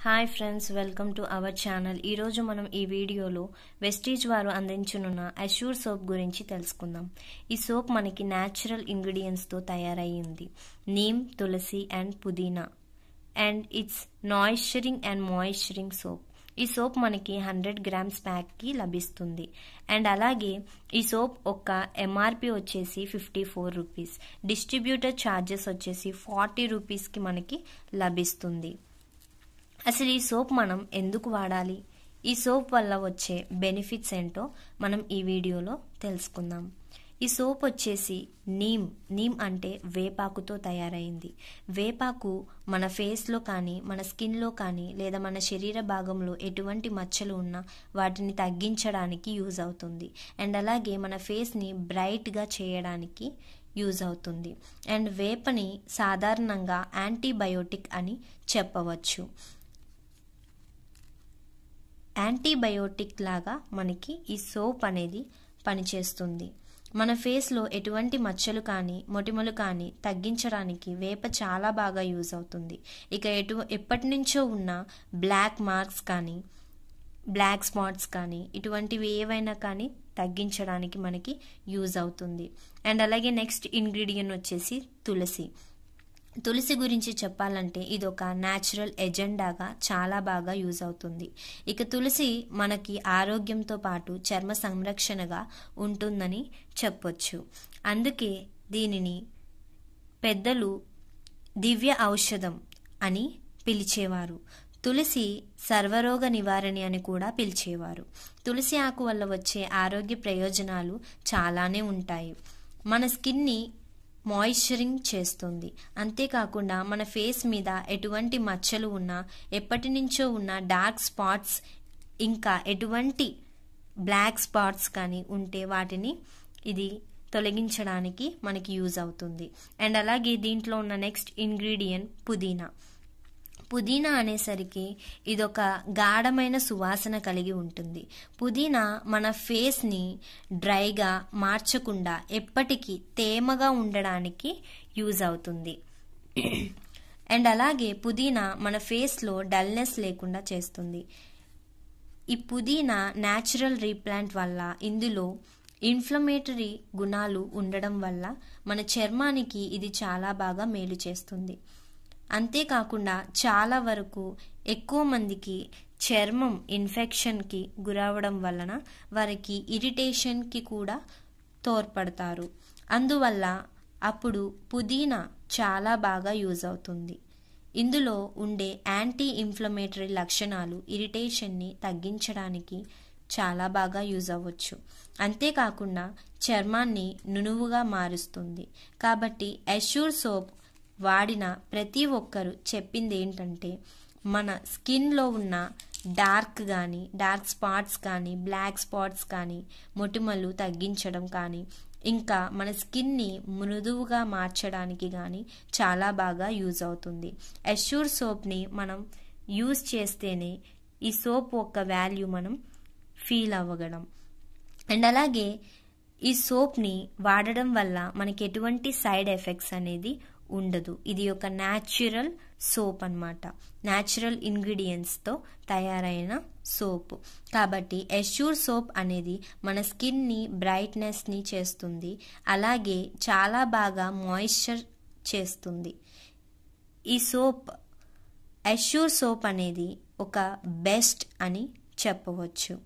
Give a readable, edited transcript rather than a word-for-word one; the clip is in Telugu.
Hi friends, welcome to our channel. ఈరోజు మనం ఈ వీడియోలో వెస్టీజ్ వారు అందించనున్న అష్యూర్ సోప్ గురించి తెలుసుకుందాం. ఈ సోప్ మనకి న్యాచురల్ ఇంగ్రీడియంట్స్తో తయారయ్యింది. నీమ్, తులసి అండ్ పుదీనా అండ్ ఇట్స్ మాయిశ్చరింగ్ సోప్. ఈ సోప్ మనకి 100 గ్రామ్స్ ప్యాక్కి లభిస్తుంది. అండ్ అలాగే ఈ సోప్ ఒక్క ఎంఆర్పి వచ్చేసి 54 రూపీస్, డిస్ట్రిబ్యూటర్ ఛార్జెస్ వచ్చేసి 40 రూపీస్కి మనకి లభిస్తుంది. అసలు ఈ సోప్ మనం ఎందుకు వాడాలి, ఈ సోప్ వల్ల వచ్చే బెనిఫిట్స్ ఏంటో మనం ఈ వీడియోలో తెలుసుకుందాం. ఈ సోప్ వచ్చేసి నీమ్ అంటే వేపాకుతో తయారైంది. వేపాకు మన ఫేస్లో కానీ, మన స్కిన్లో కానీ, లేదా మన శరీర భాగంలో ఎటువంటి మచ్చలు ఉన్నా వాటిని తగ్గించడానికి యూజ్ అవుతుంది. అండ్ అలాగే మన ఫేస్ని బ్రైట్గా చేయడానికి యూజ్ అవుతుంది. అండ్ వేపని సాధారణంగా యాంటీబయోటిక్ అని చెప్పవచ్చు. యాంటీబయోటిక్ లాగా మనకి ఈ సోప్ అనేది పనిచేస్తుంది. మన ఫేస్లో ఎటువంటి మచ్చలు కానీ, మొటిమలు కానీ తగ్గించడానికి వేప చాలా బాగా యూజ్ అవుతుంది. ఇక ఎప్పటి నుంచో ఉన్న బ్లాక్ మార్క్స్ కానీ, బ్లాక్ స్పాట్స్ కానీ, ఇటువంటివి ఏవైనా కానీ తగ్గించడానికి మనకి యూజ్ అవుతుంది. అండ్ అలాగే నెక్స్ట్ ఇంగ్రీడియంట్ వచ్చేసి తులసి. తులసి గురించి చెప్పాలంటే ఇది ఒక న్యాచురల్ ఎజెండాగా చాలా బాగా యూజ్ అవుతుంది. ఇక తులసి మనకి ఆరోగ్యంతో పాటు చర్మ సంరక్షణగా ఉంటుందని చెప్పొచ్చు. అందుకే దీనిని పెద్దలు దివ్య ఔషధం అని పిలిచేవారు. తులసి సర్వరోగ నివారణి అని కూడా పిలిచేవారు. తులసి ఆకు వల్ల వచ్చే ఆరోగ్య ప్రయోజనాలు చాలానే ఉంటాయి. మన స్కిన్ని మాయిశ్చరింగ్ చేస్తుంది. అంతేకాకుండా మన ఫేస్ మీద ఎటువంటి మచ్చలు ఉన్నా, ఎప్పటి నుంచో ఉన్న డార్క్ స్పాట్స్, ఇంకా ఎటువంటి బ్లాక్ స్పాట్స్ కానీ ఉంటే వాటిని ఇది తొలగించడానికి మనకి యూజ్ అవుతుంది. అండ్ అలాగే దీంట్లో ఉన్న నెక్స్ట్ ఇంగ్రీడియంట్ పుదీనా. పుదీనా అనేసరికి ఇదొక గాఢమైన సువాసన కలిగి ఉంటుంది. పుదీనా మన ఫేస్ని డ్రైగా మార్చకుండా ఎప్పటికీ తేమగా ఉండడానికి యూజ్ అవుతుంది. అండ్ అలాగే పుదీనా మన ఫేస్లో డల్నెస్ లేకుండా చేస్తుంది. ఈ పుదీనా న్యాచురల్ రీప్లాంట్ వల్ల ఇందులో ఇన్ఫ్లమేటరీ గుణాలు ఉండడం వల్ల మన చర్మానికి ఇది చాలా బాగా మేలు చేస్తుంది. అంతేకాకుండా చాలా వరకు ఎక్కువ మందికి చర్మం ఇన్ఫెక్షన్కి గురవడం వలన వారికి ఇరిటేషన్కి కూడా తోడ్పడతారు. అందువల్ల అప్పుడు పుదీనా చాలా బాగా యూజ్ అవుతుంది. ఇందులో ఉండే యాంటీ ఇన్ఫ్లమేటరీ లక్షణాలు ఇరిటేషన్ని తగ్గించడానికి చాలా బాగా యూజ్ అవ్వచ్చు. అంతేకాకుండా చర్మాన్ని నునువుగా మారుస్తుంది. కాబట్టి అష్యూర్ సోప్ వాడిన ప్రతి ఒక్కరు చెప్పింది ఏంటంటే మన స్కిన్లో ఉన్న డార్క్ స్పాట్స్ కానీ, బ్లాక్ స్పాట్స్ కానీ, మొటిమలు తగ్గించడం కానీ, ఇంకా మన స్కిన్ని మృదువుగా మార్చడానికి కానీ చాలా బాగా యూజ్ అవుతుంది. అష్యూర్ సోప్ని మనం యూజ్ చేస్తేనే ఈ సోప్ యొక్క వాల్యూ మనం ఫీల్ అవ్వగలం. అండ్ అలాగే ఈ సోప్ని వాడడం వల్ల మనకి ఎటువంటి సైడ్ ఎఫెక్ట్స్ అనేది ఉండదు. ఇది ఒక న్యాచురల్ సోప్ అన్నమాట. న్యాచురల్ ఇంగ్రీడియంట్స్తో తయారైన సోప్ కాబట్టి అష్యూర్ సోప్ అనేది మన స్కిన్ని బ్రైట్నెస్ని చేస్తుంది. అలాగే చాలా బాగా మాయిశ్చర్ చేస్తుంది. ఈ సోప్ అష్యూర్ సోప్ అనేది ఒక బెస్ట్ అని చెప్పవచ్చు.